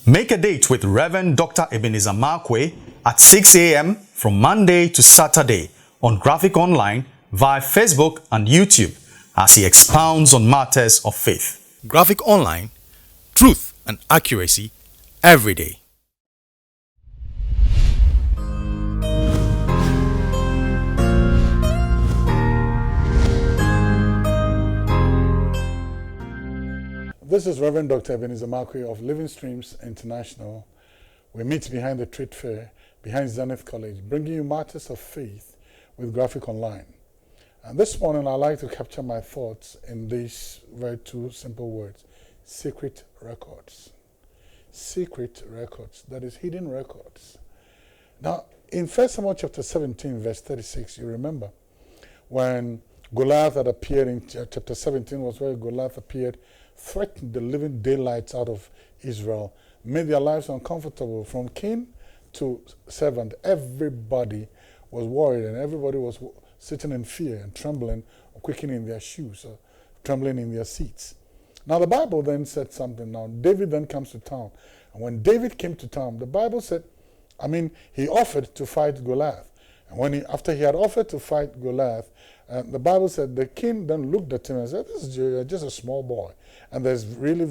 Make a date with Reverend Dr. Ebenezer Markwei at 6 a.m. from Monday to Saturday on Graphic Online via Facebook and YouTube as he expounds on matters of faith. Graphic Online, truth and accuracy every day. This is Reverend Dr. Ebenezer Markwei of Living Streams International. We meet behind the trade fair, behind Zenith College, bringing you matters of faith with Graphic Online. And this morning, I'd like to capture my thoughts in these very two simple words: secret records. Secret records, that is, hidden records. Now, in 1 Samuel chapter 17, verse 36, you remember when Goliath had appeared in chapter 17 was where Goliath appeared, threatened the living daylights out of Israel, made their lives uncomfortable from king to servant. Everybody was worried and everybody was sitting in fear and trembling, or quaking in their shoes, or trembling in their seats. Now the Bible then said something. Now David then comes to town. And when David came to town, the Bible said, he offered to fight Goliath. And after he had offered to fight Goliath, the Bible said the king then looked at him and said, "This is just a small boy, and there's really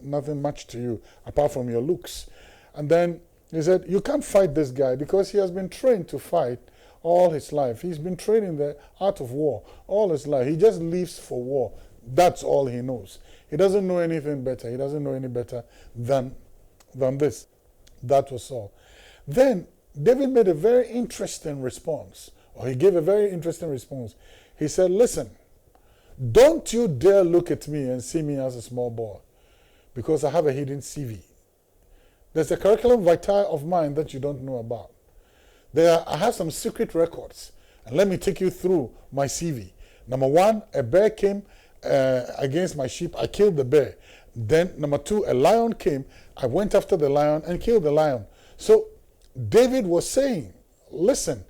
nothing much to you apart from your looks." And then he said, "You can't fight this guy because he has been trained to fight all his life. He's been trained in the art of war all his life. He just lives for war. That's all he knows. He doesn't know anything better. He doesn't know any better than this." That was all. Then David made a very interesting response, or he gave a very interesting response. He said, "Listen, don't you dare look at me and see me as a small boy, because I have a hidden CV. There's a curriculum vitae of mine that you don't know about. I have some secret records, and let me take you through my CV. Number one, a bear came against my sheep. I killed the bear. Then number two, a lion came. I went after the lion and killed the lion." So David was saying, listen,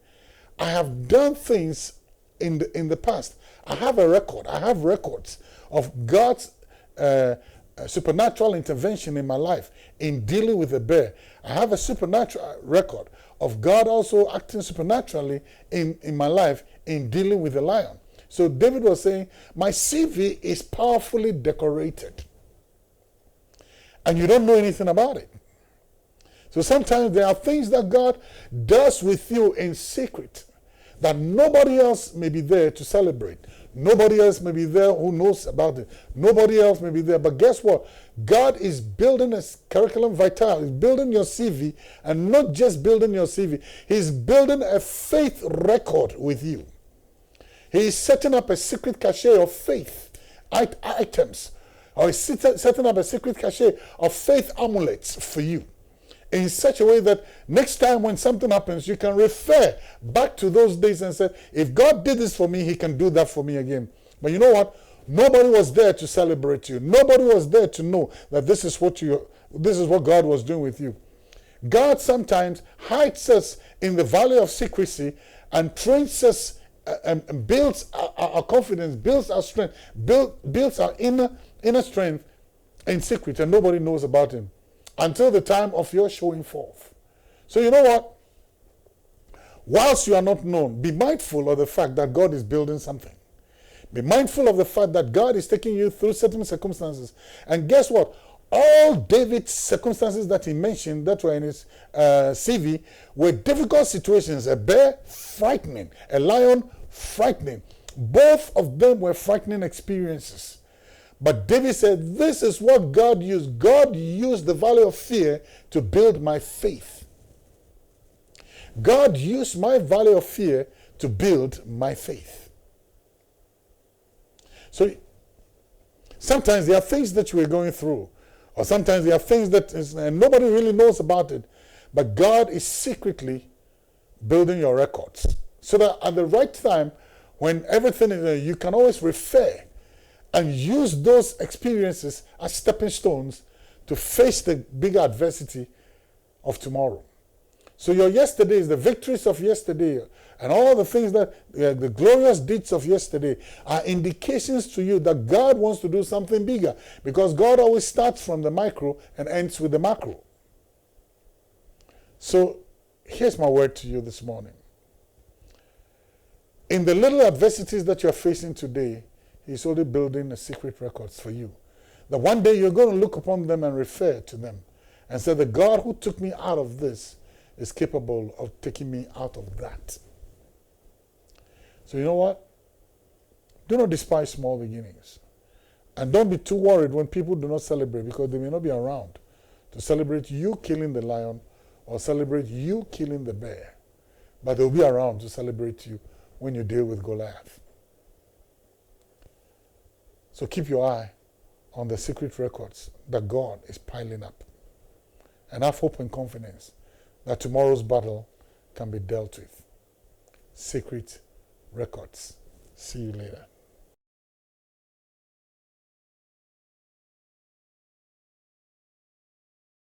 I have done things in the past. I have a record. I have records of God's supernatural intervention in my life in dealing with a bear. I have a supernatural record of God also acting supernaturally in my life in dealing with a lion. So David was saying, my CV is powerfully decorated, and you don't know anything about it. So sometimes there are things that God does with you in secret that nobody else may be there to celebrate. Nobody else may be there who knows about it. Nobody else may be there. But guess what? God is building a curriculum vitae. He's building your CV, and not just building your CV. He's building a faith record with you. He's setting up a secret cache of faith items. Or he's setting up a secret cache of faith amulets for you, in such a way that next time when something happens, you can refer back to those days and say, if God did this for me, he can do that for me again. But you know what? Nobody was there to celebrate you. Nobody was there to know that this is what God was doing with you. God sometimes hides us in the valley of secrecy and trains us and builds our confidence, builds our strength, builds our inner strength in secret, and nobody knows about him until the time of your showing forth. So you know what? Whilst you are not known, be mindful of the fact that God is building something. Be mindful of the fact that God is taking you through certain circumstances. And guess what? All David's circumstances that he mentioned that were in his CV were difficult situations. A bear, frightening. A lion, frightening. Both of them were frightening experiences. But David said, this is what God used. God used the valley of fear to build my faith. God used my valley of fear to build my faith. So sometimes there are things that we're going through, or sometimes there are things that nobody really knows about it, but God is secretly building your records, so that at the right time, when everything is there, you can always refer and use those experiences as stepping stones to face the bigger adversity of tomorrow. So your yesterdays, the victories of yesterday, and all the things that, the glorious deeds of yesterday, are indications to you that God wants to do something bigger, because God always starts from the micro and ends with the macro. So here's my word to you this morning. In the little adversities that you're facing today, He's already building a secret records for you. That one day you're going to look upon them and refer to them and say, the God who took me out of this is capable of taking me out of that. So you know what? Do not despise small beginnings. And don't be too worried when people do not celebrate, because they may not be around to celebrate you killing the lion or celebrate you killing the bear. But they'll be around to celebrate you when you deal with Goliath. So keep your eye on the secret records that God is piling up. And have hope and confidence that tomorrow's battle can be dealt with. Secret records. See you later.